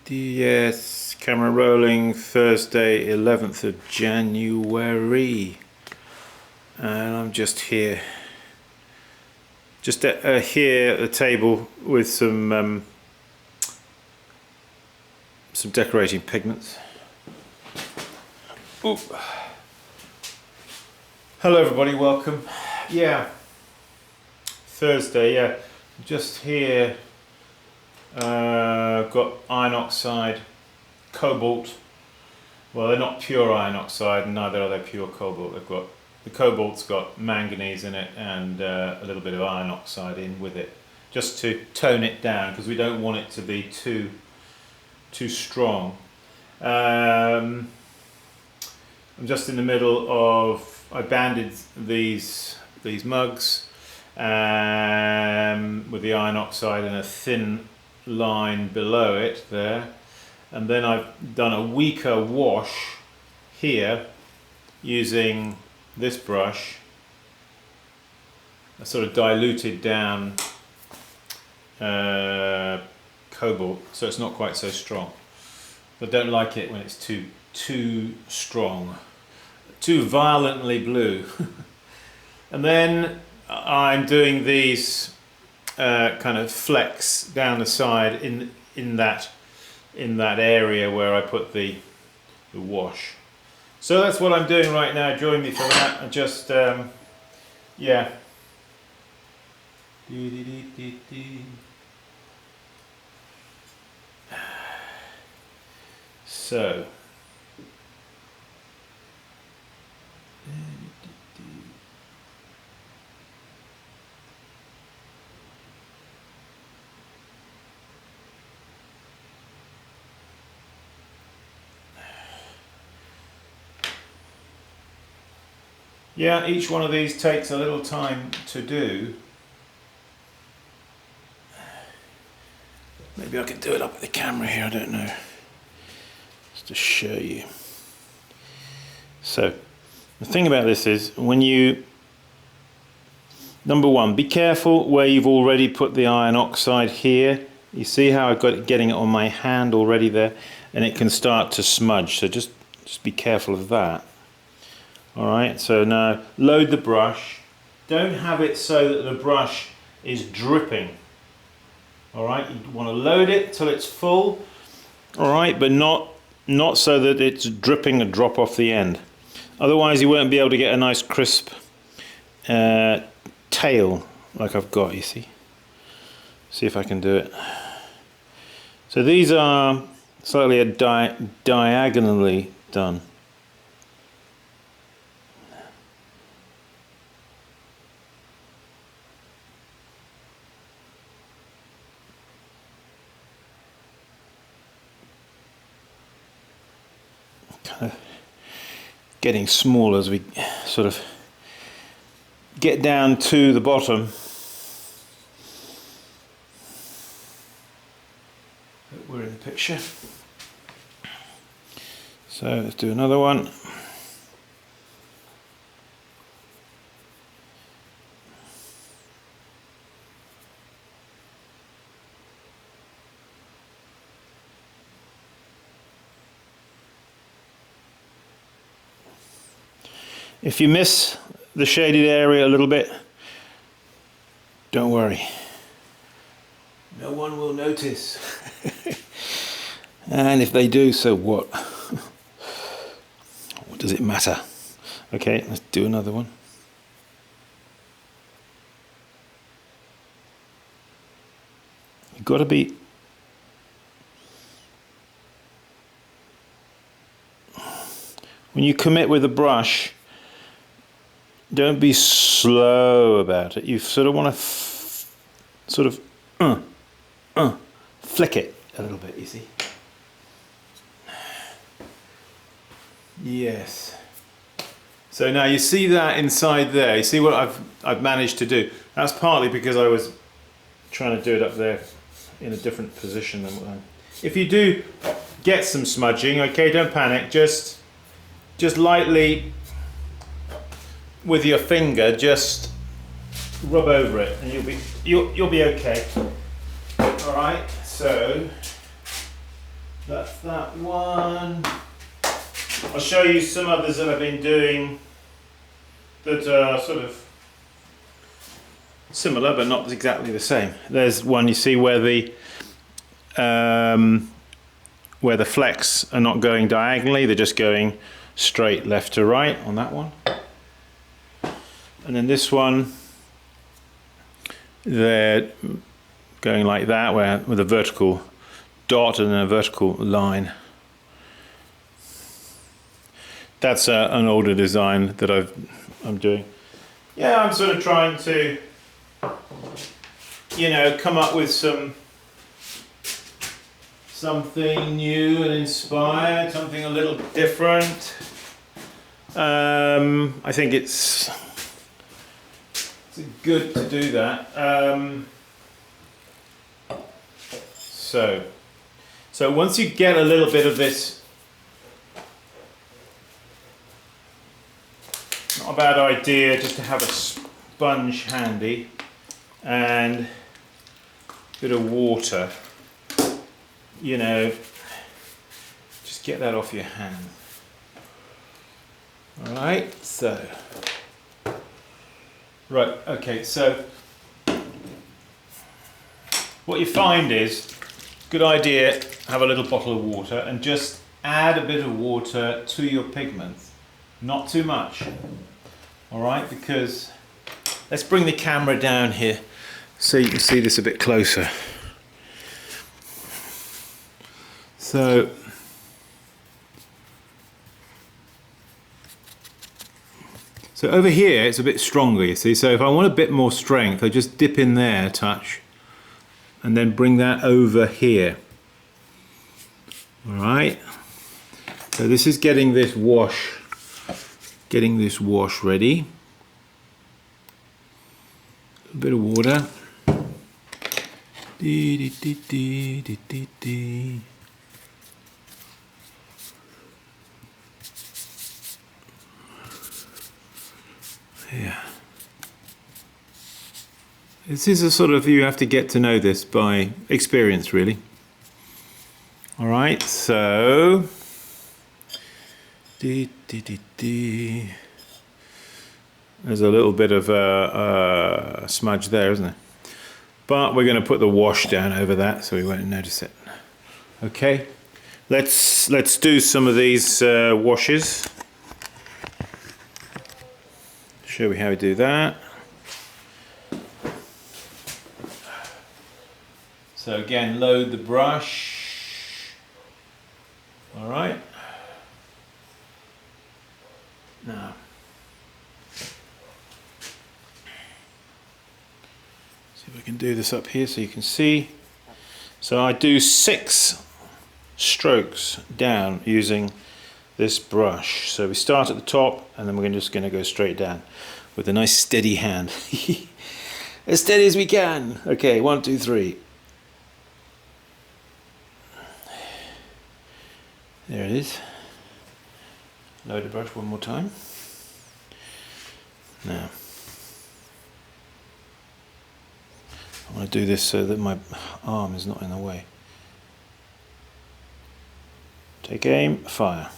Yes, camera rolling, Thursday 11th of January, and I'm just here here at the table with some decorating pigments. Oop. Hello everybody, welcome. Yeah, Thursday, yeah, just here. Got iron oxide, cobalt. Well, they're not pure iron oxide, and neither are they pure cobalt. The cobalt's got manganese in it and a little bit of iron oxide in with it, just to tone it down because we don't want it to be too strong. I'm just in the middle of, I banded these mugs with the iron oxide and a thin line below it there, and then I've done a weaker wash here using this brush, a sort of diluted down cobalt, so it's not quite so strong. But don't like it when it's too strong, too violently blue. And then I'm doing these kind of flecks down the side in that area where I put the wash. So that's what I'm doing right now. Join me for that. I just yeah. So yeah, each one of these takes a little time to do. Maybe I can do it up with the camera here, I don't know. Just to show you. So, the thing about this is, when you, number one, be careful where you've already put the iron oxide here. You see how I've got it getting it on my hand already there, and it can start to smudge, so just be careful of that. Alright, so now load the brush. Don't have it so that the brush is dripping. Alright, you want to load it till it's full. Alright, but not so that it's dripping a drop off the end. Otherwise you won't be able to get a nice crisp tail like I've got, you see. See if I can do it. So these are slightly diagonally done. Kind of getting small as we sort of get down to the bottom. We're in the picture. So let's do another one. If you miss the shaded area a little bit, don't worry. No one will notice. And if they do, so what? What does it matter? Okay, let's do another one. You've got to be... When you commit with a brush, don't be slow about it. You sort of want to sort of flick it a little bit, you see. Yes. So now you see that inside there. You see what I've managed to do. That's partly because I was trying to do it up there in a different position than what I'm. If you do get some smudging, okay, don't panic. Just lightly with your finger, just rub over it, and you'll be okay. All right. So That's that one. I'll show you some others that I've been doing that are sort of similar but not exactly the same. There's one you see where the flecks are not going diagonally, they're just going straight left to right on that one. And then this one, they're going like that, where with a vertical dot and a vertical line. That's an older design that I'm doing. Yeah, I'm sort of trying to, you know, come up with something new and inspired, something a little different. I think it's good to do that. So once you get a little bit of this, not a bad idea just to have a sponge handy and a bit of water, you know, just get that off your hand. All right, so, right, okay, so what you find is, good idea, have a little bottle of water and just add a bit of water to your pigment. Not too much, all right, because let's bring the camera down here so you can see this a bit closer. So, over here it's a bit stronger, you see, so if I want a bit more strength, I just dip in there a touch and then bring that over here. All right, so this is getting this wash ready. A bit of water. Yeah. This is a sort of, you have to get to know this by experience, really. All right, so there's a little bit of a smudge there, isn't there? But we're going to put the wash down over that so we won't notice it. Okay, let's do some of these washes. Show me how we do that. So again, load the brush. All right. Now, see if I can do this up here so you can see. So I do 6 strokes down using this brush. So we start at the top and then we're just going to go straight down with a nice steady hand. As steady as we can. Okay, 1, 2, 3. There it is. Load the brush one more time. Now, I want to do this so that my arm is not in the way. Take aim, fire.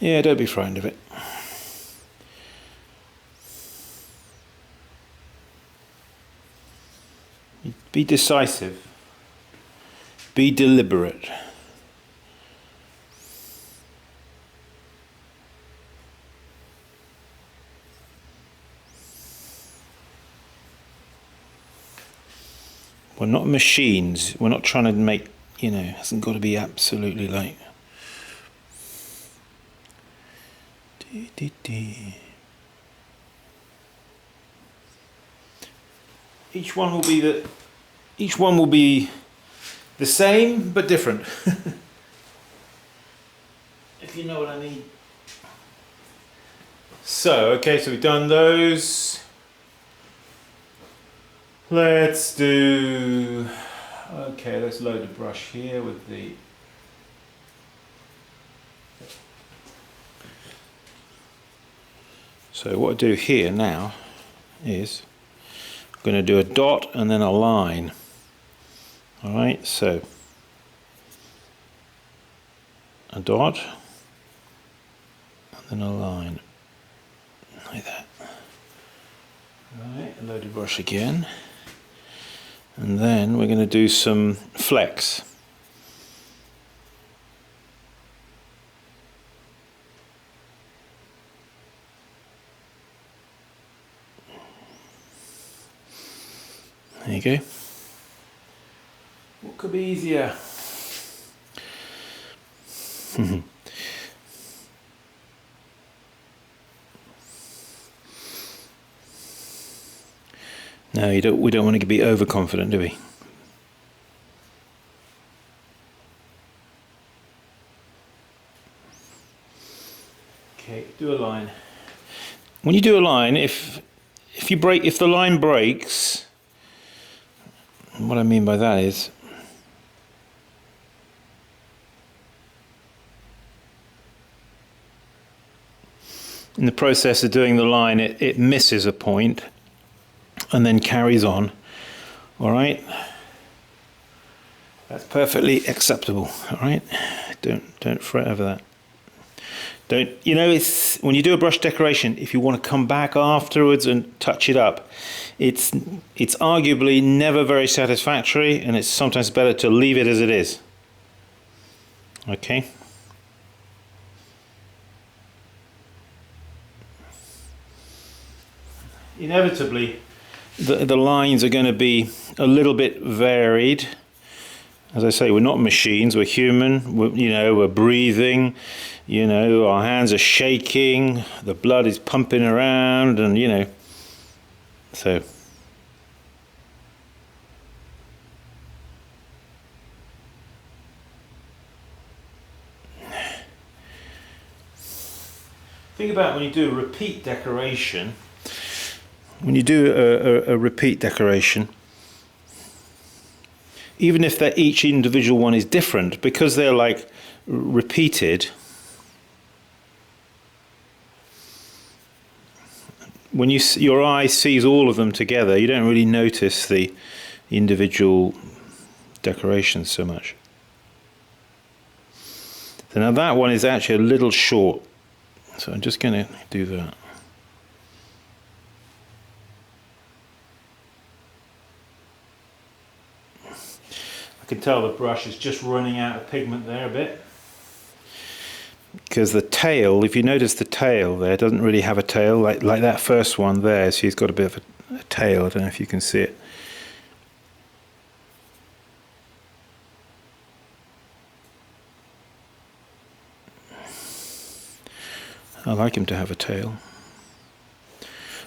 Yeah, don't be frightened of it. Be decisive. Be deliberate. We're not machines. We're not trying to make, you know, it hasn't got to be absolutely like. Each one will be the same but different. If you know what I mean. So, okay, so we've done those. Let's do, okay, let's load the brush here with the So what I do here now is I'm going to do a dot and then a line. Alright, so a dot and then a line, like that. Alright, a loaded brush again. And then we're going to do some flecks. There you go. What could be easier? No, we don't want to be overconfident, do we? Okay, do a line. When you do a line, if the line breaks, what I mean by that is in the process of doing the line, it misses a point and then carries on. All right, that's perfectly acceptable. All right, don't fret over that. Don't, you know, it's when you do a brush decoration, if you want to come back afterwards and touch it up, it's arguably never very satisfactory, and it's sometimes better to leave it as it is. Okay. Inevitably, the lines are going to be a little bit varied. As I say, we're not machines, we're human, we're breathing, our hands are shaking, the blood is pumping around, and so. Think about when you do a repeat decoration. When you do a repeat decoration, even if each individual one is different, because they're like repeated, when your eye sees all of them together, you don't really notice the individual decorations so much. So now that one is actually a little short, so I'm just going to do that. I can tell the brush is just running out of pigment there a bit, because the tail, if you notice the tail there, doesn't really have a tail like that first one there. So he's got a bit of a tail. I don't know if you can see it. I like him to have a tail.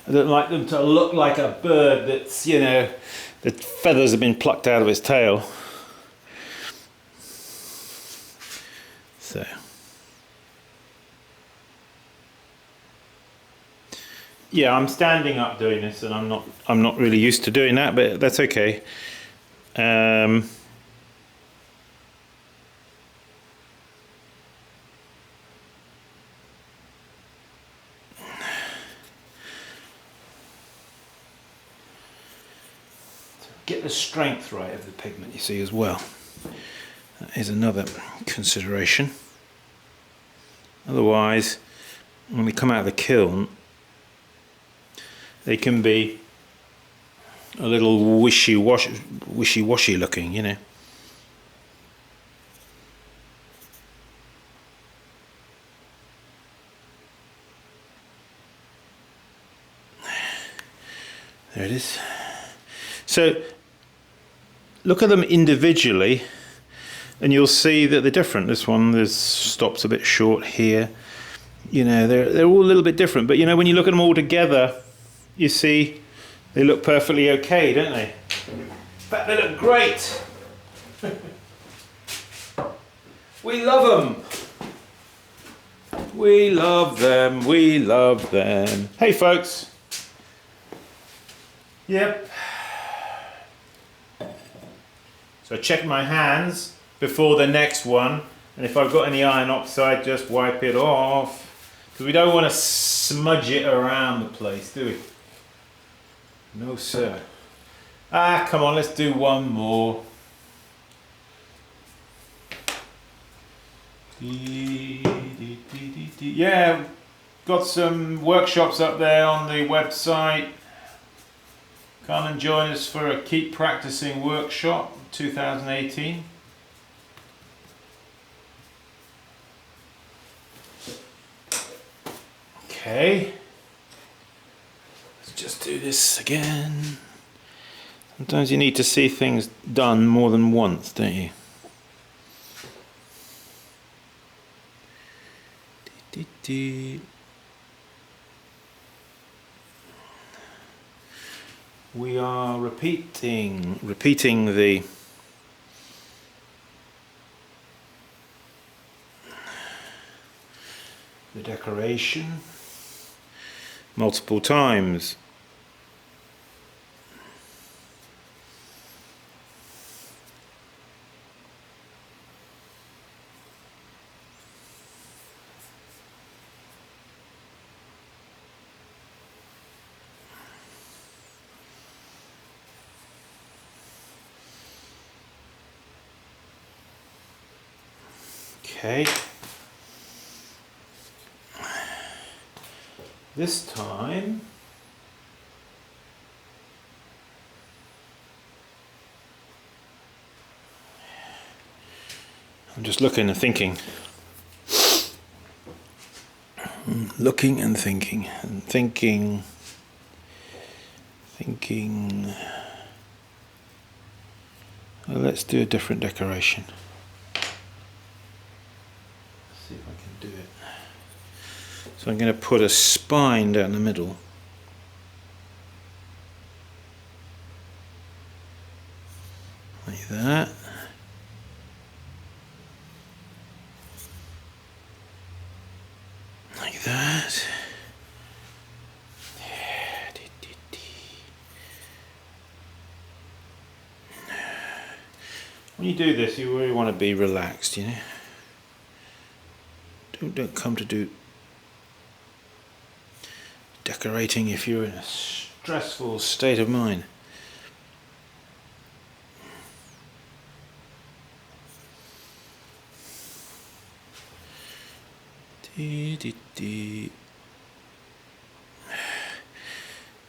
I don't like them to look like a bird that's, the feathers have been plucked out of its tail. So. Yeah, I'm standing up doing this, and I'm not really used to doing that, but that's okay. Get the strength right of the pigment, you see, as well. That is another consideration. Otherwise, when we come out of the kiln, they can be a little wishy-washy looking, There it is. So look at them individually, and you'll see that they're different. This one stops a bit short here. They're all a little bit different, but when you look at them all together, you see they look perfectly okay, don't they? In fact, they look great. We love them. We love them. We love them. Hey, folks. Yep. So check my hands before the next one, and if I've got any iron oxide, just wipe it off. Because we don't want to smudge it around the place, do we? No sir. Ah, come on, let's do one more. Yeah, got some workshops up there on the website. Come and join us for a Keep Practicing workshop 2018. Okay, let's just do this again. Sometimes you need to see things done more than once, don't you? We are repeating the decoration multiple times. Okay. This time I'm just looking and thinking. Looking and thinking and thinking. Well, let's do a different decoration. See if I can do it. So I'm going to put a spine down the middle. Like that. Like that. When you do this, you really want to be relaxed, you know. Don't come to do decorating if you're in a stressful state of mind.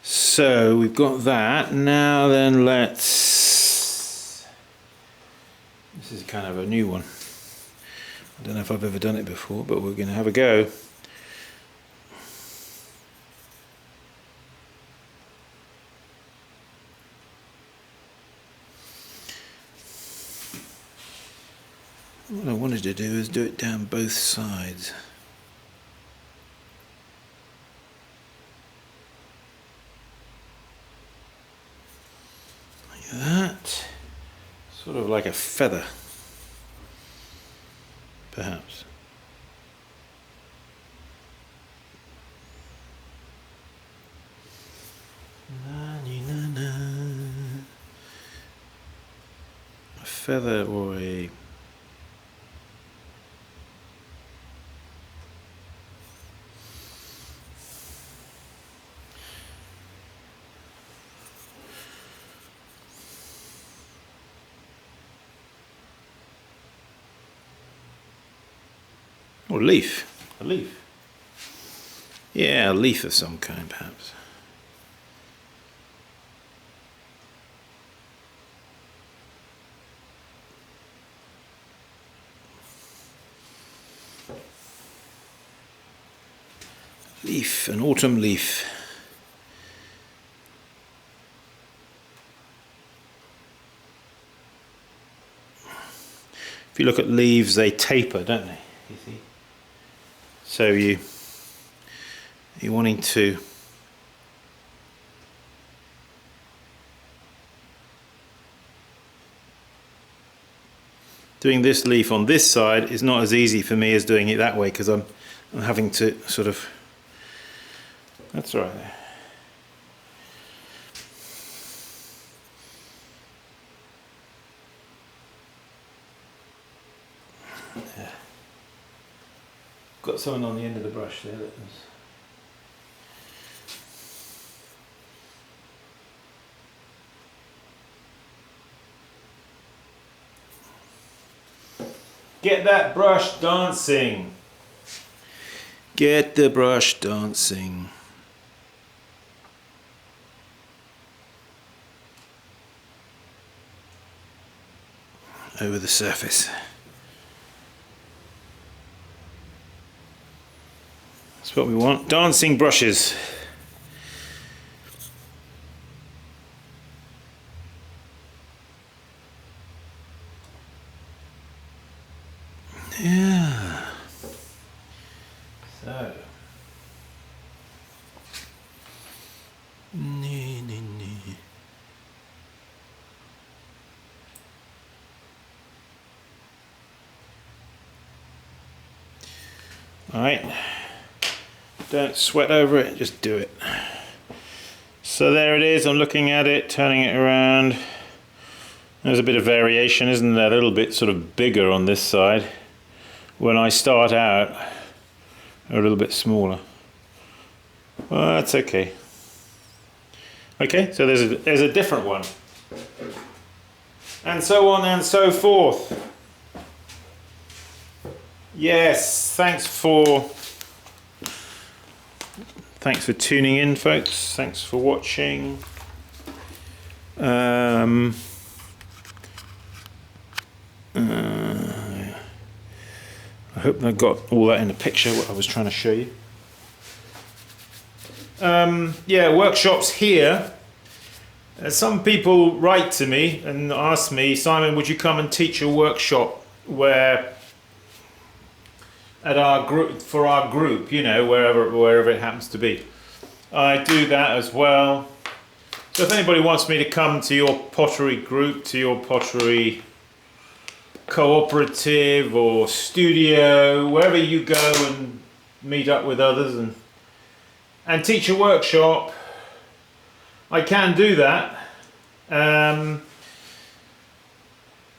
So we've got that. Now then, this is kind of a new one. I don't know if I've ever done it before, but we're going to have a go. What I wanted to do is do it down both sides. Like that. Sort of like a feather, perhaps. A feather or a leaf. A leaf. Yeah, a leaf of some kind, perhaps. Leaf, an autumn leaf. If you look at leaves, they taper, don't they? You see? So you're wanting to doing this leaf on this side is not as easy for me as doing it that way, because I'm having to sort of, that's right there. Got something on the end of the brush there. Get that brush dancing. Get the brush dancing. Over the surface. That's what we want. Dancing brushes. Yeah. So. Alright, don't sweat over it, just do it. So there it is, I'm looking at it, turning it around. There's a bit of variation, isn't there? A little bit sort of bigger on this side. When I start out, they're a little bit smaller. Well, that's okay. Okay, so there's a different one. And so on and so forth. Yes, thanks for tuning in, folks. Thanks for watching. I hope I got all that in the picture, what I was trying to show you. Yeah, workshops here. Some people write to me and ask me, Simon, would you come and teach a workshop where at our group, for our group, you know, wherever it happens to be. I do that as well. So if anybody wants me to come to your pottery group, to your pottery cooperative or studio, wherever you go and meet up with others and teach a workshop, I can do that.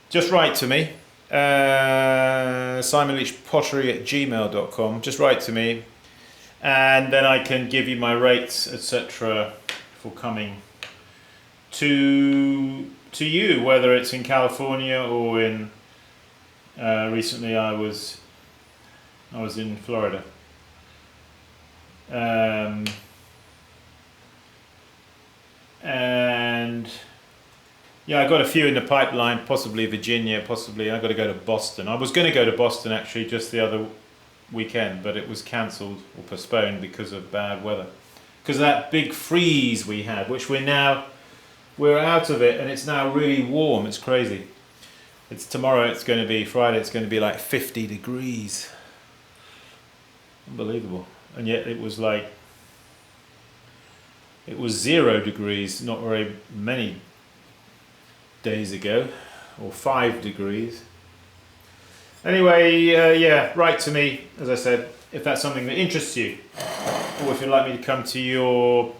Just write to me. simonleachpottery@gmail.com. Just write to me and then I can give you my rates, etc. for coming to you, whether it's in California or in recently I was in Florida. And yeah, I got a few in the pipeline, possibly Virginia, possibly I got to go to Boston. I was going to go to Boston actually just the other weekend, but it was cancelled or postponed because of bad weather. Because of that big freeze we had, which we're out of it and it's now really warm. It's crazy. Tomorrow it's going to be, Friday it's going to be like 50 degrees. Unbelievable. And yet it was 0 degrees not very many days ago, or 5 degrees. Anyway, yeah, write to me, as I said, if that's something that interests you, or if you'd like me to come to your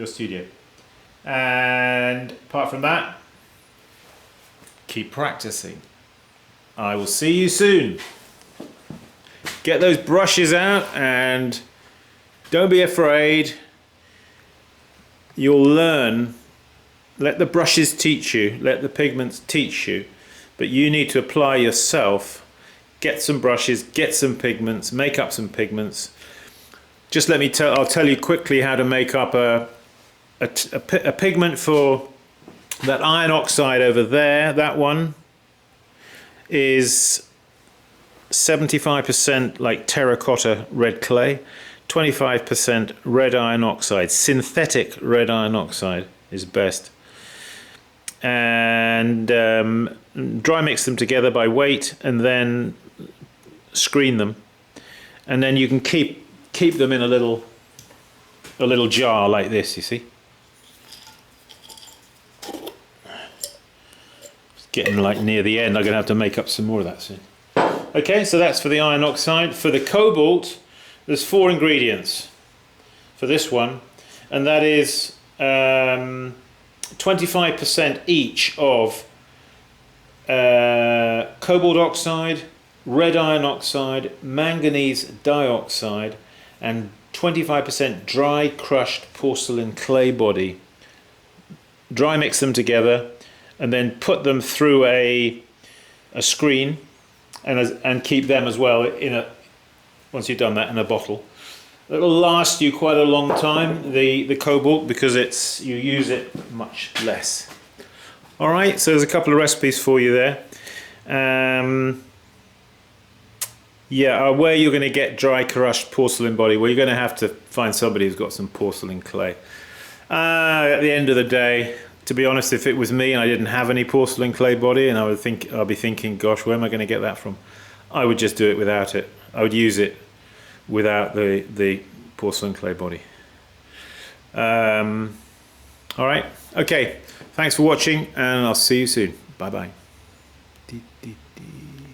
studio. And apart from that, keep practicing. I will see you soon. Get those brushes out and don't be afraid. You'll learn. Let the brushes teach you, let the pigments teach you, but you need to apply yourself. Get some brushes, get some pigments, make up some pigments. Just let me I'll tell you quickly how to make up a pigment for that iron oxide over there. That one is 75% like terracotta red clay, 25% red iron oxide. Synthetic red iron oxide is best. And dry mix them together by weight and then screen them, and then you can keep them in a little jar like this, you see. It's getting like near the end. I'm gonna have to make up some more of that soon. Okay, so that's for the iron oxide. For the cobalt, there's 4 ingredients for this one, and that is 25% each of cobalt oxide, red iron oxide, manganese dioxide, and 25% dry crushed porcelain clay body. Dry mix them together and then put them through a screen and keep them as well in a, once you've done that, in a bottle. It'll last you quite a long time, the cobalt, because you use it much less. Alright, so there's a couple of recipes for you there. Where you're going to get dry crushed porcelain body, well, you're going to have to find somebody who's got some porcelain clay. At the end of the day, to be honest, if it was me and I didn't have any porcelain clay body, and I'll be thinking, gosh, where am I going to get that from? I would just do it without it. I would use it without the porcelain clay body. Alright, okay, thanks for watching, and I'll see you soon. Bye bye.